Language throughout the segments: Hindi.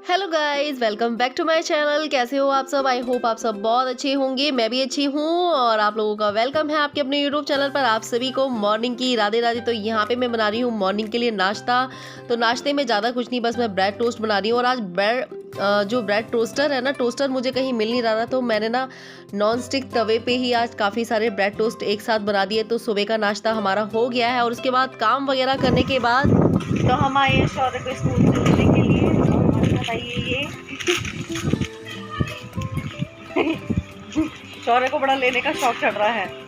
Hello guys, welcome back to my channel. कैसे हो आप सब? आई होप आप सब बहुत अच्छे होंगे। मैं भी अच्छी हूँ और आप लोगों का वेलकम है आपके अपने यूट्यूब चैनल पर। आप सभी को मॉर्निंग की राधे राधे। तो यहाँ पे मैं बना रही हूँ मॉर्निंग के लिए नाश्ता। तो नाश्ते में ज़्यादा कुछ नहीं, बस मैं ब्रेड टोस्ट बना रही हूँ। और आज जो ब्रेड टोस्टर है ना, टोस्टर मुझे कहीं मिल नहीं रहा था, तो मैंने ना नॉन स्टिक तवे पे ही आज काफ़ी सारे ब्रेड टोस्ट एक साथ बना दिए। तो सुबह का नाश्ता हमारा हो गया है और उसके बाद काम वगैरह करने के बाद तो हम आए हैं शौर्य को स्कूल से लेने के लिए। बताइए ये शौर्य को बड़ा लेने का शौक चढ़ रहा है।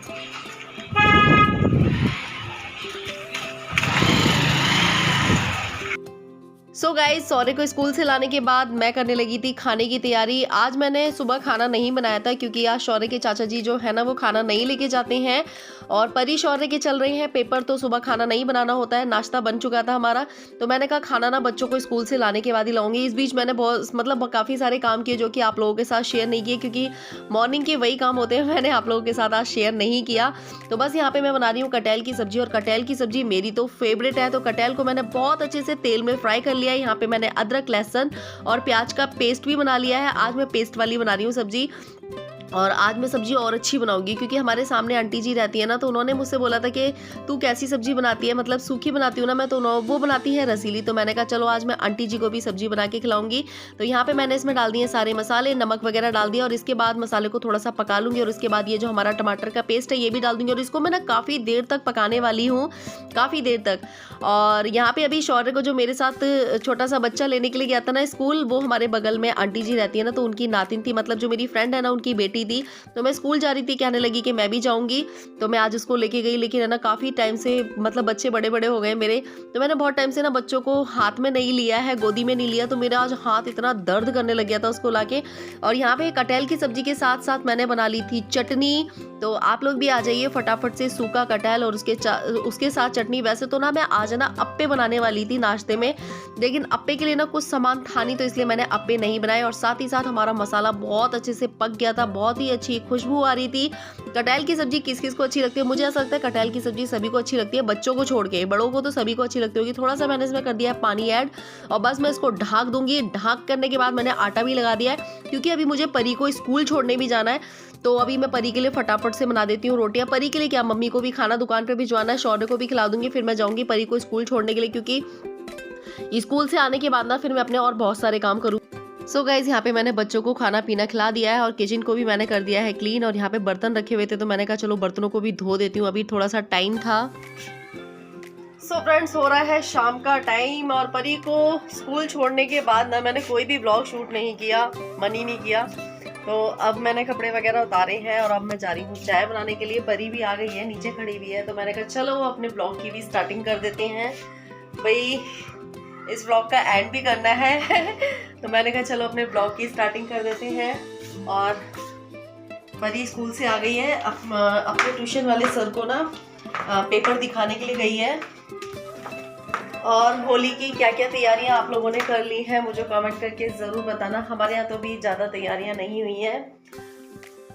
सो गाइस, शौर्य को स्कूल से लाने के बाद मैं करने लगी थी खाने की तैयारी। आज मैंने सुबह खाना नहीं बनाया था क्योंकि आज शौर्य के चाचा जी जो है ना, वो खाना नहीं लेके जाते हैं और परी शौर्य के चल रहे हैं पेपर, तो सुबह खाना नहीं बनाना होता है। नाश्ता बन चुका था हमारा, तो मैंने कहा खाना ना बच्चों को स्कूल से लाने के बाद ही लाऊंगी। इस बीच मैंने बहुत काफ़ी सारे काम किए जो कि आप लोगों के साथ शेयर नहीं किए, क्योंकि मॉर्निंग के वही काम होते हैं, मैंने आप लोगों के साथ आज शेयर नहीं किया। तो बस यहाँ पे मैं बना रही हूँ कटहल की सब्जी, और कटहल की सब्जी मेरी तो फेवरेट है। तो कटहल को मैंने बहुत अच्छे से तेल में फ्राई कर लिया। यहाँ पे मैंने अदरक, लहसुन और प्याज का पेस्ट भी बना लिया है। आज मैं पेस्ट वाली बना रही हूँ सब्जी, और आज मैं सब्जी और अच्छी बनाऊंगी क्योंकि हमारे सामने आंटी जी रहती है ना, तो उन्होंने मुझसे बोला था कि तू कैसी सब्जी बनाती है, मतलब सूखी बनाती हूँ ना मैं, तो वो बनाती है रसीली। तो मैंने कहा चलो आज मैं आंटी जी को भी सब्जी बना के खिलाऊंगी। तो यहाँ पे मैंने इसमें डाल दिए सारे मसाले, नमक वगैरह डाल दिया, और इसके बाद मसाले को थोड़ा सा पका लूंगी। और उसके बाद ये जो हमारा टमाटर का पेस्ट है ये भी डाल दूंगी, और इसको मैं ना काफ़ी देर तक पकाने वाली हूँ, काफ़ी देर तक। और यहाँ पे अभी शौर्य को जो मेरे साथ छोटा सा बच्चा लेने के लिए गया था ना स्कूल, वो हमारे बगल में आंटी जी रहती है ना, तो उनकी नातिन थी, मतलब जो मेरी फ्रेंड है ना उनकी बेटी थी। तो मैं स्कूल जा रही थी, कहने लगी कि मैं भी जाऊंगी, तो मैं आज उसको लेके गई। लेकिन है ना काफ़ी टाइम से, मतलब बच्चे बड़े बड़े हो गए मेरे, तो मैंने बहुत टाइम से ना बच्चों को हाथ में नहीं लिया है, गोदी में नहीं लिया, तो मेरा आज हाथ इतना दर्द करने लग गया था उसको लाके। और यहाँ पे कटहल की सब्जी के साथ साथ मैंने बना ली थी चटनी। तो आप लोग भी आ जाइए फटाफट से, सूखा कटहल और उसके साथ चटनी। वैसे तो ना मैं आज ना अप्पे बनाने वाली थी नाश्ते में, लेकिन अप्पे के लिए ना कुछ सामान था नहीं, तो इसलिए मैंने अप्पे नहीं बनाए। और साथ ही साथ हमारा मसाला बहुत अच्छे से पक गया था, बहुत ही अच्छी खुशबू आ रही थी। कटहल की सब्जी किस किस को अच्छी लगती है? मुझे ऐसा लगता है कटहल की सब्जी सभी को अच्छी लगती है, बच्चों को छोड़ के, बड़ों को तो सभी को अच्छी लगती होगी। थोड़ा सा मैंने इसमें कर दिया है पानी ऐड, और बस मैं इसको ढक दूंगी। ढक करने के बाद मैंने आटा भी लगा दिया है, क्योंकि अभी मुझे परी को स्कूल छोड़ने भी जाना है। तो अभी मैं परी के लिए फटाफट से बना देती हूँ रोटियां। परी के लिए क्या, मम्मी को भी खाना दुकान पे भिजवाना है, शौर्य को भी खिला दूंगी, फिर मैं जाऊंगी परी को स्कूल छोड़ने के लिए, क्योंकि स्कूल से आने के बाद ना फिर मैं अपने और बहुत सारे काम करूँ। सो गाइज, यहाँ पे मैंने बच्चों को खाना पीना खिला दिया है और किचन को भी मैंने कर दिया है क्लीन। और यहाँ पे बर्तन रखे हुए थे, तो मैंने कहा चलो बर्तनों को भी धो देती हूँ, अभी थोड़ा सा टाइम था। सो फ्रेंड्स, हो रहा है शाम का टाइम, और परी को स्कूल छोड़ने के बाद ना मैंने कोई भी ब्लॉग शूट नहीं किया, मन ही नहीं किया। तो अब मैंने कपड़े वगैरह उतारे हैं और अब मैं जा रही हूँ चाय बनाने के लिए। परी भी आ गई है, नीचे खड़ी हुई है, तो मैंने कहा चलो अपने ब्लॉग की भी स्टार्टिंग कर देते हैं भाई, इस ब्लॉग का एंड भी करना है। तो मैंने कहा चलो अपने ब्लॉग की स्टार्टिंग कर देते हैं। और परी स्कूल से आ गई है, अपने ट्यूशन वाले सर को ना पेपर दिखाने के लिए गई है। और होली की क्या क्या तैयारियां आप लोगों ने कर ली हैं मुझे कमेंट करके ज़रूर बताना। हमारे यहाँ तो भी ज़्यादा तैयारियां नहीं हुई हैं।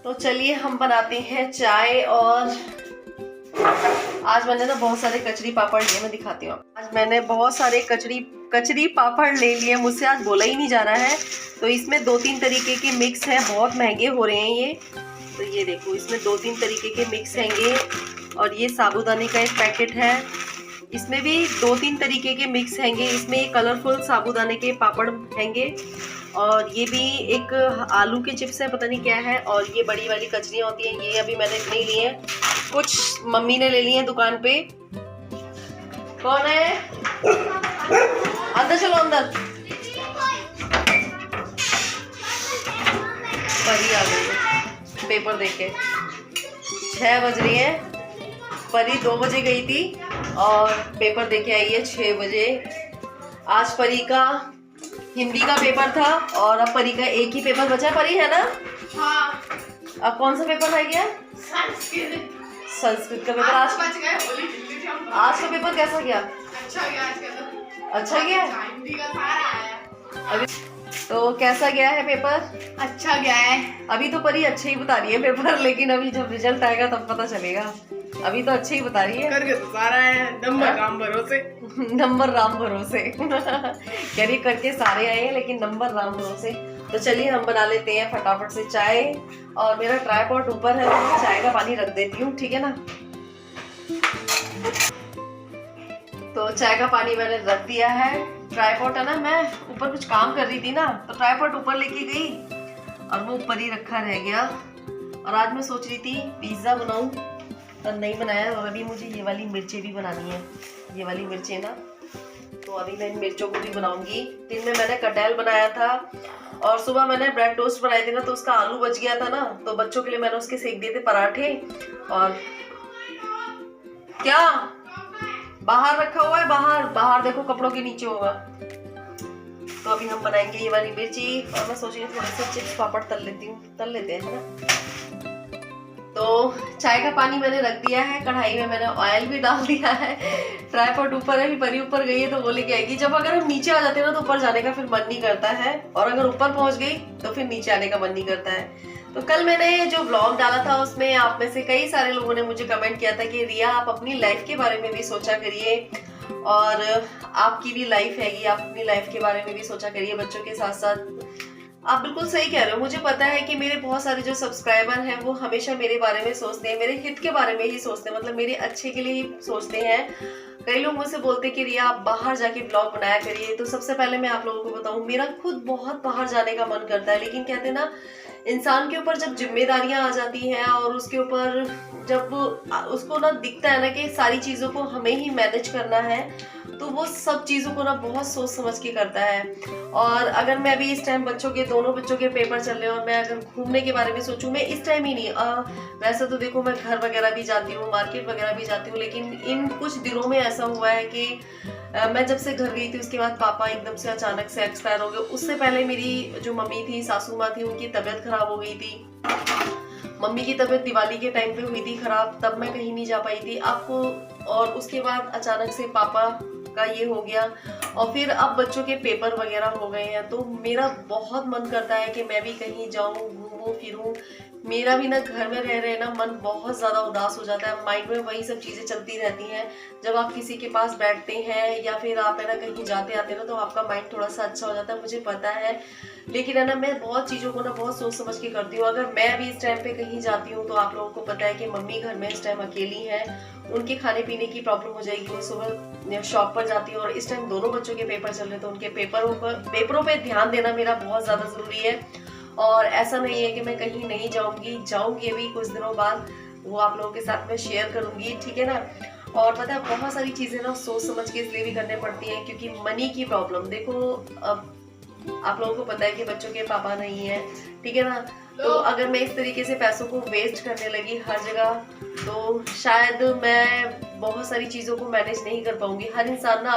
तो चलिए हम बनाते हैं चाय। और आज मैंने ना बहुत सारे कचरी पापड़ लिए, मैं दिखाती हूँ। आज मैंने बहुत सारे कचरी पापड़ ले लिए, मुझसे आज बोला ही नहीं जा रहा है। तो इसमें 2-3 तरीके के मिक्स हैं, बहुत महंगे हो रहे हैं ये। तो ये देखो, इसमें 2-3 तरीके के मिक्स हैंगे। और ये साबूदाने का एक पैकेट है, इसमें भी 2-3 तरीके के मिक्स हैंगे। इसमें एक कलरफुल साबूदाने के पापड़ हैंगे, और ये भी एक आलू के चिप्स है, पता नहीं क्या है। और ये बड़ी वाली कचरियाँ होती हैं, ये अभी मैंने नहीं ली हैं, कुछ मम्मी ने ले ली हैं दुकान पे। कौन है? अंदर चलो, अंदर। परी आ गई है पेपर देके। 6 बज रही है, परी 2 बजे गई थी और पेपर देके आई है 6 बजे। आज परी का हिंदी का पेपर था, और अब परी का एक ही पेपर बचा है। परी है ना? हाँ। अब कौन सा पेपर रह गया? संस्कृत का पेपर। आज का पेपर कैसा गया? अच्छा गया। आज का तो अच्छा गया। हिंदी का सारा आया। अभी तो कैसा गया है पेपर? अच्छा गया है। अभी तो परी अच्छे ही बता रही है पेपर, लेकिन अभी जब रिजल्ट आएगा तब पता चलेगा। अभी तो अच्छे ही बता रही है। करके तो सारा है, नंबर राम भरोसे। नंबर राम भरोसे। कह रही करके सारे आए हैं लेकिन नंबर राम भरोसे। तो चलिए हम बना लेते हैं फटाफट से चाय। और मेरा ट्राइपॉड ऊपर है तो मैं चाय का पानी रख देती हूँ, ठीक है ना। तो चाय का पानी मैंने रख दिया है। ट्राइपॉड है ना, मैं ऊपर कुछ काम कर रही थी ना, तो ट्राइपॉड ऊपर लेके गई और वो ऊपर ही रखा रह गया। और आज मैं सोच रही थी पिज्जा बनाऊं, पर नहीं बनाया। और अभी मुझे ये वाली मिर्चें भी बनानी है, ये वाली मिर्चें ना, तो अभी मैं इन मिर्चों को भी बनाऊंगी। दिन में मैंने कटहल बनाया था और सुबह मैंने ब्रेड टोस्ट बनाए थे ना, तो उसका आलू बच गया था ना, तो बच्चों के लिए मैंने उसके सेक दिए थे पराठे। और क्या बाहर रखा हुआ है, बाहर बाहर देखो कपड़ों के नीचे होगा। तो अभी हम बनाएंगे ये वाली मिर्ची। और मैं सोच रही हूँ थोड़े से चिप्स पापड़ तल लेते हैं ना। तो चाय का पानी मैंने रख दिया है, कढ़ाई में मैंने ऑयल भी डाल दिया है। ट्राइपॉड ऊपर है, परी ऊपर गई है तो वो लेके आएगी। जब अगर हम नीचे आ जाते हैं ना तो ऊपर जाने का फिर मन नहीं करता है, और अगर ऊपर पहुंच गई तो फिर नीचे आने का मन नहीं करता है। तो कल मैंने जो व्लॉग डाला था उसमें आप में से कई सारे लोगों ने मुझे कमेंट किया था कि रिया आप अपनी लाइफ के बारे में भी सोचा करिए, और आपकी भी लाइफ हैगी, आप अपनी लाइफ के बारे में भी सोचा करिए बच्चों के साथ साथ। आप बिल्कुल सही कह रहे हो। मुझे पता है कि मेरे बहुत सारे जो सब्सक्राइबर हैं वो हमेशा मेरे बारे में सोचते हैं, मेरे हित के बारे में ही सोचते हैं, मतलब मेरे अच्छे के लिए ही सोचते हैं। कई लोग मुझसे बोलते हैं कि रिया आप बाहर जाके ब्लॉग बनाया करिए। तो सबसे पहले मैं आप लोगों को बताऊं, मेरा खुद बहुत बाहर जाने का मन करता है, लेकिन कहते हैं ना इंसान के ऊपर जब जिम्मेदारियां आ जाती हैं और उसके ऊपर जब उसको ना दिखता है ना कि सारी चीज़ों को हमें ही मैनेज करना है, तो वो सब चीज़ों को ना बहुत सोच समझ के करता है। और अगर मैं अभी इस टाइम दोनों बच्चों के पेपर चल रहे हैं और मैं अगर घूमने के बारे में सोचूं, मैं इस टाइम ही नहीं, वैसे तो देखो मैं घर वगैरह भी जाती हूँ, मार्केट वगैरह भी जाती हूँ, लेकिन इन कुछ दिनों में ऐसा हुआ है कि मैं जब से घर गई थी उसके बाद पापा एकदम से अचानक से एक्सपायर हो गए। उससे पहले मेरी जो मम्मी थी, सासू माँ थी, उनकी तबीयत खराब हो गई थी। मम्मी की तबीयत दिवाली के टाइम पे हुई थी खराब, तब मैं कहीं नहीं जा पाई थी आपको। और उसके बाद अचानक से पापा का ये हो गया, और फिर अब बच्चों के पेपर वगैरह हो गए हैं। तो मेरा बहुत मन करता है कि मैं भी कहीं जाऊं, घूमूं फिरूं। मेरा भी ना घर में रह रहे ना मन बहुत ज़्यादा उदास हो जाता है, माइंड में वही सब चीज़ें चलती रहती हैं। जब आप किसी के पास बैठते हैं या फिर आप है ना कहीं जाते आते ना, तो आपका माइंड थोड़ा सा अच्छा हो जाता है, मुझे पता है। लेकिन है ना मैं बहुत चीज़ों को ना बहुत सोच समझ के करती हूँ। अगर मैं भी इस टाइम पे कहीं जाती हूँ तो आप लोगों को पता है कि मम्मी घर में इस टाइम अकेली है, उनके खाने पीने की प्रॉब्लम हो जाएगी। वो सुबह शॉप पर जाती है और इस टाइम दोनों बच्चों के पेपर चल रहे, तो उनके पेपरों पे ध्यान देना मेरा बहुत ज़्यादा ज़रूरी है। और ऐसा नहीं है कि मैं कहीं नहीं जाऊंगी अभी कुछ दिनों बाद, वो आप लोगों के साथ मैं शेयर करूंगी, ठीक है ना। और पता है बहुत सारी चीज़ें ना सोच समझ के इसलिए भी करने पड़ती हैं क्योंकि मनी की प्रॉब्लम। देखो अब आप लोगों को पता है कि बच्चों के पापा नहीं है, ठीक है ना। तो अगर मैं इस तरीके से पैसों को वेस्ट करने लगी हर जगह, तो शायद मैं बहुत सारी चीज़ों को मैनेज नहीं कर पाऊंगी। हर इंसान ना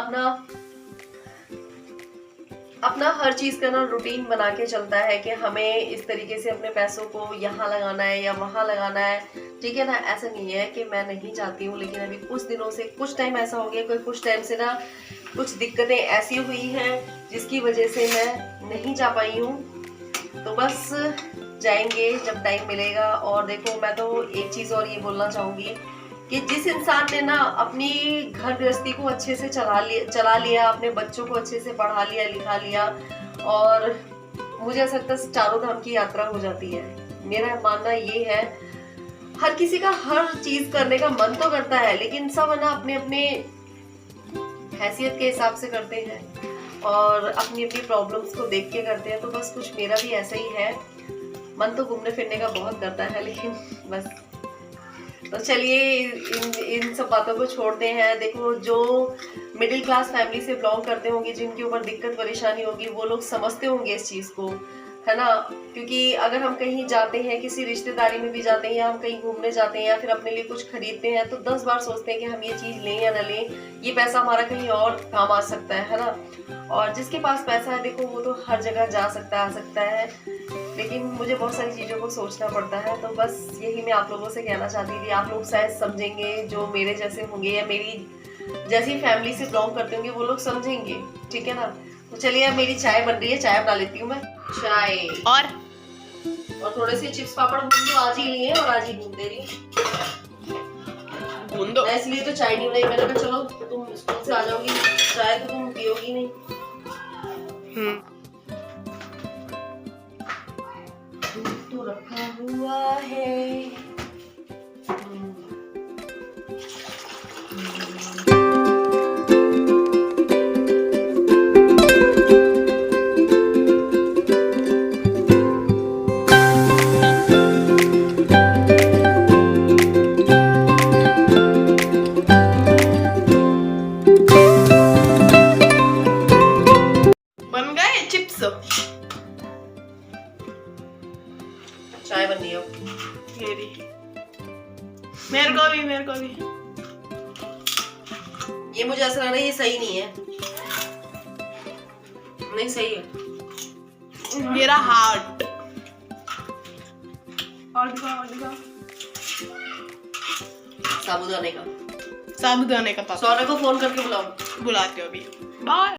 अपना हर चीज़ का ना रूटीन बना के चलता है कि हमें इस तरीके से अपने पैसों को यहाँ लगाना है या वहाँ लगाना है, ठीक है ना। ऐसा नहीं है कि मैं नहीं चाहती हूँ, लेकिन अभी कुछ दिनों से कुछ टाइम ऐसा हो गया कि कुछ टाइम से ना कुछ दिक्कतें ऐसी हुई हैं जिसकी वजह से मैं नहीं जा पाई हूँ। तो बस जाएंगे जब टाइम मिलेगा। और देखो मैं तो एक चीज़ और ये बोलना चाहूँगी कि जिस इंसान ने ना अपनी घर गृहस्थी को अच्छे से चला लिया, अपने बच्चों को अच्छे से पढ़ा लिया लिखा लिया, और मुझे ऐसा लगता है चारों धाम की यात्रा हो जाती है। मेरा मानना ये है, हर किसी का हर चीज करने का मन तो करता है, लेकिन सब है ना अपने अपने हैसियत के हिसाब से करते हैं और अपनी अपनी प्रॉब्लम्स को देख के करते हैं। तो बस कुछ मेरा भी ऐसा ही है, मन तो घूमने फिरने का बहुत करता है, लेकिन बस। तो चलिए इन सब बातों को छोड़ते हैं। देखो जो मिडिल क्लास फैमिली से बिलोंग करते होंगे, जिनके ऊपर दिक्कत परेशानी होगी, वो लोग समझते होंगे इस चीज़ को, है ना। क्योंकि अगर हम कहीं जाते हैं, किसी रिश्तेदारी में भी जाते हैं, या हम कहीं घूमने जाते हैं या फिर अपने लिए कुछ खरीदते हैं, तो 10 बार सोचते हैं कि हम ये चीज़ लें या न लें, ये पैसा हमारा कहीं और काम आ सकता है ना। और जिसके पास पैसा है देखो वो तो हर जगह जा सकता है, आ सकता है, लेकिन मुझे बहुत सारी चीज़ों को सोचना पड़ता है। तो बस यही मैं आप लोगों से कहना चाहती थी। आप लोग शायद समझेंगे, जो मेरे जैसे होंगे या मेरी जैसी फैमिली से बिलोंग करते होंगे, वो लोग समझेंगे, ठीक है ना। तो चलिए अब मेरी चाय बन रही है, चाय बना लेती हूँ मैं। चाय और थोड़े से चिप्स पापड़ भून तो आज ही लिए और आज ही भून दे रही हूँ। स्पून दो। मैं इसलिए तो चाय नहीं बनाई, मैंने कहा चलो तुम स्कूल से आ जाओगी, चाय तो तुम पियोगी नहीं। दूध तो रखा हुआ है। बन गए चिप्स। चाय बन रही है मेरी, मेरे को भी। ये मुझे ऐसा लग रहा है ये सही नहीं है। नहीं सही है। मेरा हार्ट। और दिखा। साबुदाने का। साबुदाने का पापा। सौरभ को फोन करके बुलाओ। बुलाते हो अभी। बाय।